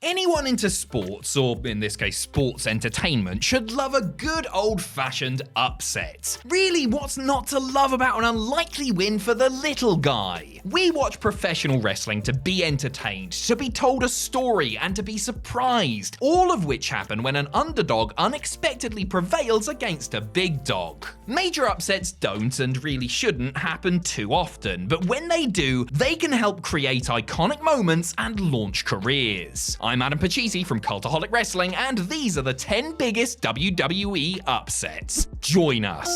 Anyone into sports, or in this case sports entertainment, should love a good old-fashioned upset. Really, what's not to love about an unlikely win for the little guy? We watch professional wrestling to be entertained, to be told a story, and to be surprised, all of which happen when an underdog unexpectedly prevails against a big dog. Major upsets don't and really shouldn't happen too often, but when they do, they can help create iconic moments and launch careers. I'm Adam Pachisi from Cultaholic Wrestling, and these are the 10 biggest WWE upsets. Join us.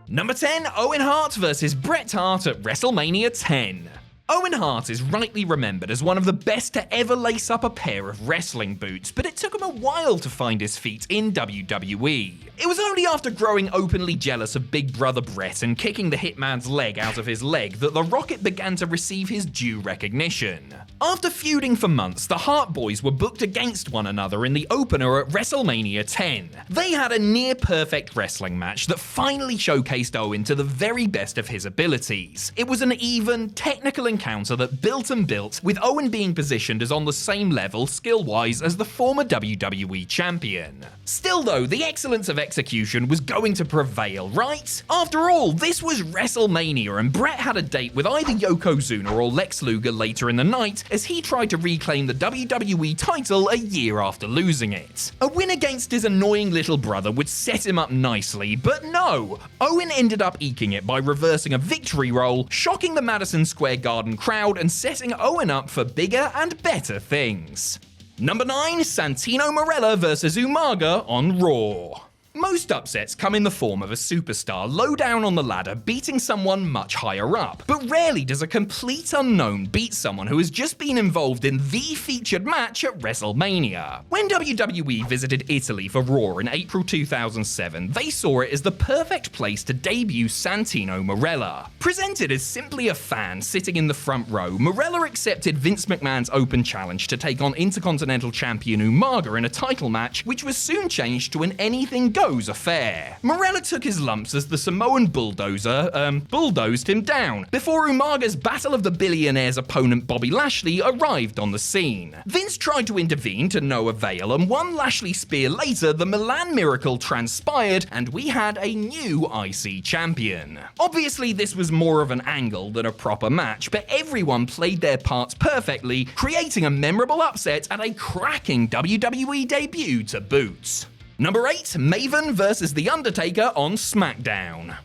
Number 10, Owen Hart versus Bret Hart at WrestleMania 10. Owen Hart is rightly remembered as one of the best to ever lace up a pair of wrestling boots, but it took him a while to find his feet in WWE. It was only after growing openly jealous of Big Brother Bret and kicking the Hitman's leg out of his leg that the Rocket began to receive his due recognition. After feuding for months, the Hart Boys were booked against one another in the opener at WrestleMania 10. They had a near-perfect wrestling match that finally showcased Owen to the very best of his abilities. It was an even, technical encounter that built and built, with Owen being positioned as on the same level, skill-wise, as the former WWE champion. Still though, the excellence of execution was going to prevail, right? After all, this was WrestleMania, and Bret had a date with either Yokozuna or Lex Luger later in the night as he tried to reclaim the WWE title a year after losing it. A win against his annoying little brother would set him up nicely, but no! Owen ended up eking it by reversing a victory roll, shocking the Madison Square Garden crowd and setting Owen up for bigger and better things. Number 9, Santino Marella versus UMAGA on Raw. Most upsets come in the form of a superstar low down on the ladder beating someone much higher up, but rarely does a complete unknown beat someone who has just been involved in the featured match at WrestleMania. When WWE visited Italy for Raw in April 2007, they saw it as the perfect place to debut Santino Marella. Presented as simply a fan sitting in the front row, Marella accepted Vince McMahon's open challenge to take on Intercontinental Champion UMAGA in a title match, which was soon changed to an anything goes affair. Marella took his lumps as the Samoan bulldozer, bulldozed him down, before UMAGA's Battle of the Billionaires opponent Bobby Lashley arrived on the scene. Vince tried to intervene to no avail, and one Lashley spear later, the Milan Miracle transpired, and we had a new IC champion. Obviously, this was more of an angle than a proper match, but everyone played their parts perfectly, creating a memorable upset and a cracking WWE debut to boot. Number 8, Maven versus The Undertaker on SmackDown.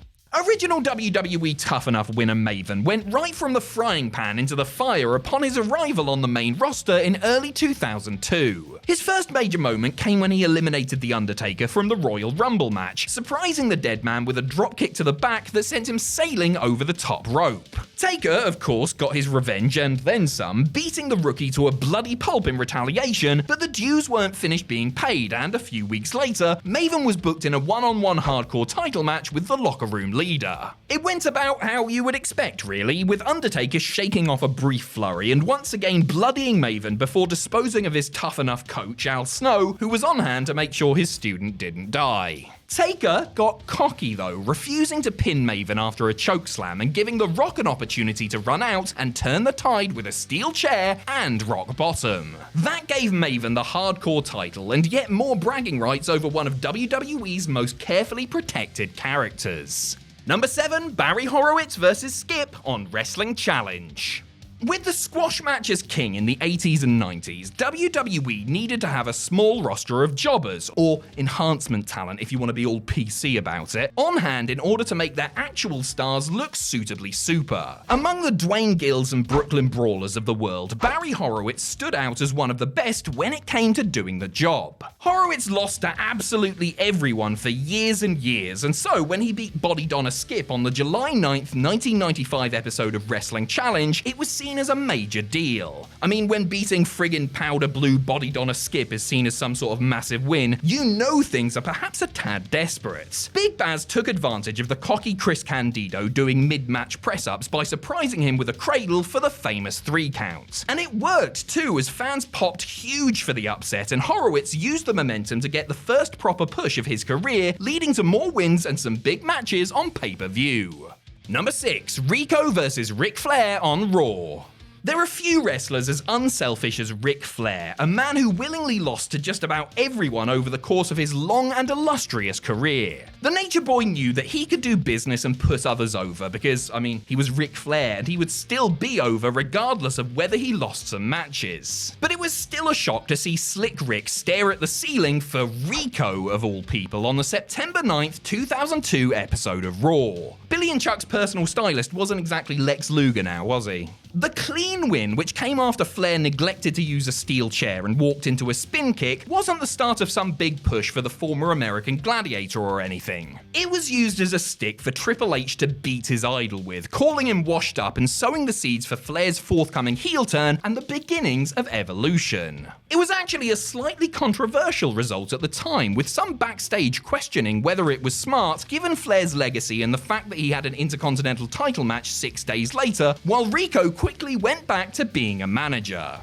Original WWE Tough Enough winner Maven went right from the frying pan into the fire upon his arrival on the main roster in early 2002. His first major moment came when he eliminated The Undertaker from the Royal Rumble match, surprising the dead man with a dropkick to the back that sent him sailing over the top rope. Taker, of course, got his revenge and then some, beating the rookie to a bloody pulp in retaliation, but the dues weren't finished being paid, and a few weeks later, Maven was booked in a one-on-one hardcore title match with the Locker Room leader. It went about how you would expect, really, with Undertaker shaking off a brief flurry and once again bloodying Maven before disposing of his tough enough coach, Al Snow, who was on hand to make sure his student didn't die. Taker got cocky though, refusing to pin Maven after a chokeslam and giving The Rock an opportunity to run out and turn the tide with a steel chair and rock bottom. That gave Maven the hardcore title and yet more bragging rights over one of WWE's most carefully protected characters. Number 7, Barry Horowitz versus Skip on Wrestling Challenge. With the squash match as king in the 80s and 90s, WWE needed to have a small roster of jobbers, or enhancement talent if you want to be all PC about it, on hand in order to make their actual stars look suitably super. Among the Dwayne Gills and Brooklyn Brawlers of the world, Barry Horowitz stood out as one of the best when it came to doing the job. Horowitz lost to absolutely everyone for years and years, and so when he beat Body Donna Skip on the July 9th, 1995 episode of Wrestling Challenge, it was seen as a major deal. I mean, when beating friggin' powder blue Body Donna Skip is seen as some sort of massive win, you know things are perhaps a tad desperate. Big Baz took advantage of the cocky Chris Candido doing mid-match press-ups by surprising him with a cradle for the famous 3 count. And it worked too, as fans popped huge for the upset, and Horowitz used the momentum to get the first proper push of his career, leading to more wins and some big matches on pay-per-view. Number 6, RICO versus Ric Flair on Raw. There are few wrestlers as unselfish as Ric Flair, a man who willingly lost to just about everyone over the course of his long and illustrious career. The Nature Boy knew that he could do business and put others over because, he was Ric Flair and he would still be over regardless of whether he lost some matches. But it was still a shock to see Slick Rick stare at the ceiling for RICO, of all people, on the September 9th, 2002 episode of Raw. Billy and Chuck's personal stylist wasn't exactly Lex Luger now, was he? The clean win, which came after Flair neglected to use a steel chair and walked into a spin kick, wasn't the start of some big push for the former American Gladiator or anything. It was used as a stick for Triple H to beat his idol with, calling him washed up and sowing the seeds for Flair's forthcoming heel turn and the beginnings of Evolution. It was actually a slightly controversial result at the time, with some backstage questioning whether it was smart given Flair's legacy and the fact that he had an Intercontinental title match 6 days later, while RICO quickly went back to being a manager.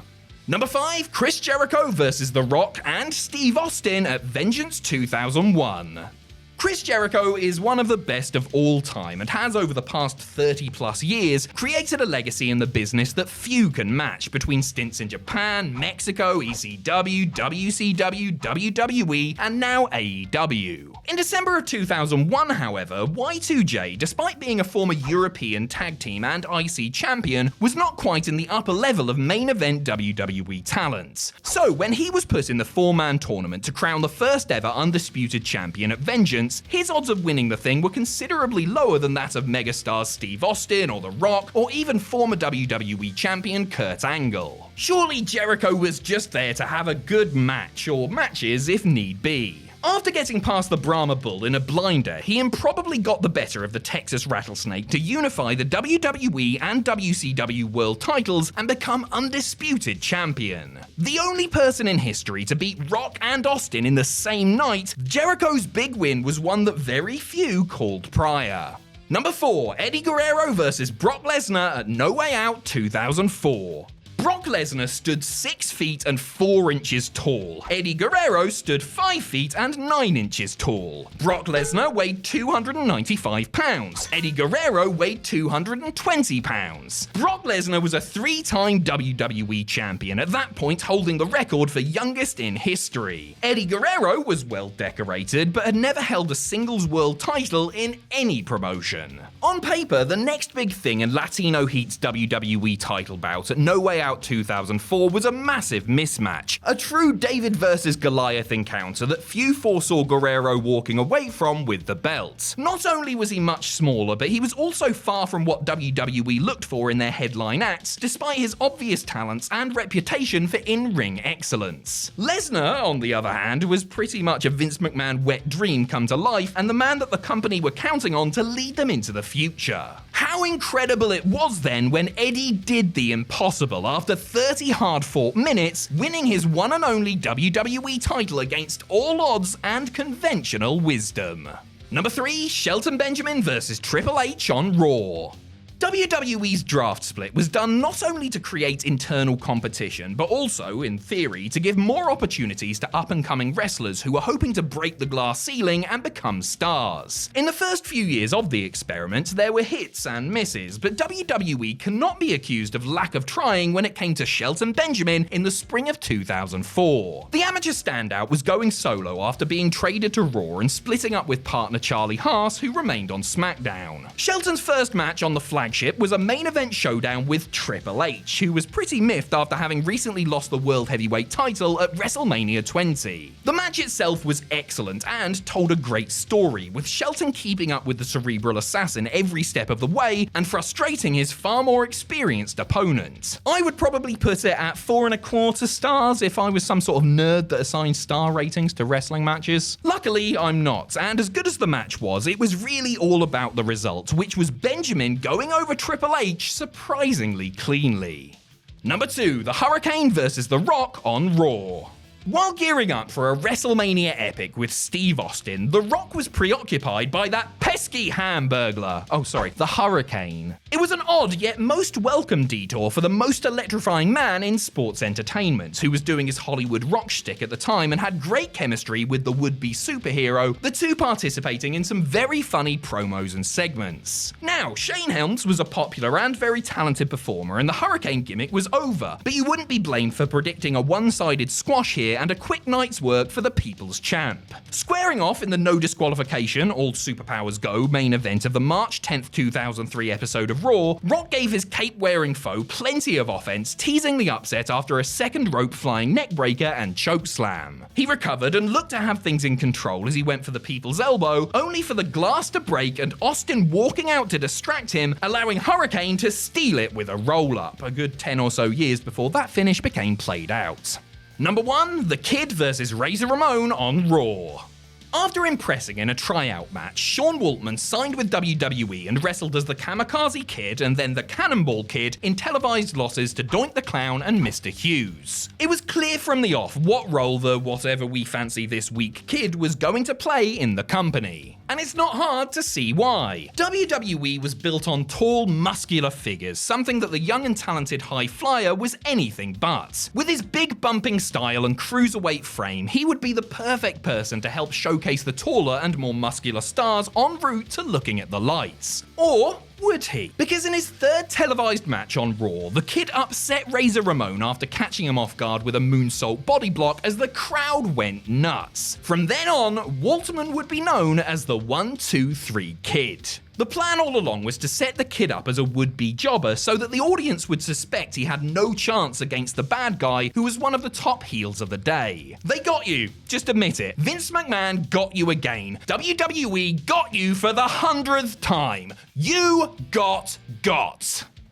Number 5, Chris Jericho vs. The Rock and Steve Austin at Vengeance 2001. Chris Jericho is one of the best of all time and has, over the past 30 plus years, created a legacy in the business that few can match, between stints in Japan, Mexico, ECW, WCW, WWE, and now AEW. In December of 2001, however, Y2J, despite being a former European tag team and IC champion, was not quite in the upper level of main event WWE talent. So when he was put in the 4-man tournament to crown the first ever undisputed champion at Vengeance, his odds of winning the thing were considerably lower than that of megastars Steve Austin or The Rock, or even former WWE champion Kurt Angle. Surely Jericho was just there to have a good match, or matches if need be. After getting past the Brahma Bull in a blinder, he improbably got the better of the Texas Rattlesnake to unify the WWE and WCW world titles and become undisputed champion. The only person in history to beat Rock and Austin in the same night, Jericho's big win was one that very few called prior. Number 4, Eddie Guerrero vs. Brock Lesnar at No Way Out 2004. Brock Lesnar stood 6 feet and 4 inches tall. Eddie Guerrero stood 5 feet and 9 inches tall. Brock Lesnar weighed 295 pounds. Eddie Guerrero weighed 220 pounds. Brock Lesnar was a 3-time WWE champion, at that point holding the record for youngest in history. Eddie Guerrero was well decorated, but had never held a singles world title in any promotion. On paper, the next big thing in Latino Heat's WWE title bout at No Way Out 2004 was a massive mismatch, a true David versus Goliath encounter that few foresaw Guerrero walking away from with the belt. Not only was he much smaller, but he was also far from what WWE looked for in their headline acts, despite his obvious talents and reputation for in-ring excellence. Lesnar, on the other hand, was pretty much a Vince McMahon wet dream come to life, and the man that the company were counting on to lead them into the future. How incredible it was then when Eddie did the impossible after 30 hard-fought minutes, winning his one and only WWE title against all odds and conventional wisdom. Number 3, Shelton Benjamin vs. Triple H on Raw. WWE's draft split was done not only to create internal competition, but also, in theory, to give more opportunities to up-and-coming wrestlers who were hoping to break the glass ceiling and become stars. In the first few years of the experiment, there were hits and misses, but WWE cannot be accused of lack of trying when it came to Shelton Benjamin in the spring of 2004. The amateur standout was going solo after being traded to Raw and splitting up with partner Charlie Haas, who remained on SmackDown. Shelton's first match on the flagship was a main event showdown with Triple H, who was pretty miffed after having recently lost the World Heavyweight title at WrestleMania 20. The match itself was excellent and told a great story, with Shelton keeping up with the cerebral assassin every step of the way and frustrating his far more experienced opponent. I would probably put it at 4.25 stars if I was some sort of nerd that assigns star ratings to wrestling matches. Luckily, I'm not, and as good as the match was, it was really all about the result, which was Benjamin going over Triple H surprisingly cleanly. Number 2, The Hurricane vs. The Rock on Raw. While gearing up for a WrestleMania epic with Steve Austin, The Rock was preoccupied by that pesky hamburglar. Oh, sorry, the Hurricane. It was an odd yet most welcome detour for the most electrifying man in sports entertainment, who was doing his Hollywood rock shtick at the time and had great chemistry with the would-be superhero, the two participating in some very funny promos and segments. Now, Shane Helms was a popular and very talented performer, and the Hurricane gimmick was over, but you wouldn't be blamed for predicting a one-sided squash here and a quick night's work for the People's Champ. Squaring off in the no disqualification, all superpowers go main event of the March 10th, 2003 episode of Raw, Rock gave his cape-wearing foe plenty of offense, teasing the upset after a second rope flying neckbreaker and chokeslam. He recovered and looked to have things in control as he went for the People's Elbow, only for the glass to break and Austin walking out to distract him, allowing Hurricane to steal it with a roll-up, a good 10 or so years before that finish became played out. Number 1, The Kid vs. Razor Ramon on Raw. After impressing in a tryout match, Sean Waltman signed with WWE and wrestled as the Kamikaze Kid and then the Cannonball Kid in televised losses to Doink the Clown and Mr. Hughes. It was clear from the off what role the whatever we fancy this week kid was going to play in the company. And it's not hard to see why. WWE was built on tall, muscular figures, something that the young and talented high flyer was anything but. With his big bumping style and cruiserweight frame, he would be the perfect person to help showcase the taller and more muscular stars en route to looking at the lights. Or would he? Because in his third televised match on Raw, the Kid upset Razor Ramon after catching him off guard with a moonsault body block as the crowd went nuts. From then on, Waltman would be known as the 1-2-3 Kid. The plan all along was to set the Kid up as a would-be jobber so that the audience would suspect he had no chance against the bad guy who was one of the top heels of the day. They got you, just admit it. Vince McMahon got you again. WWE got you for the 100th time. You got.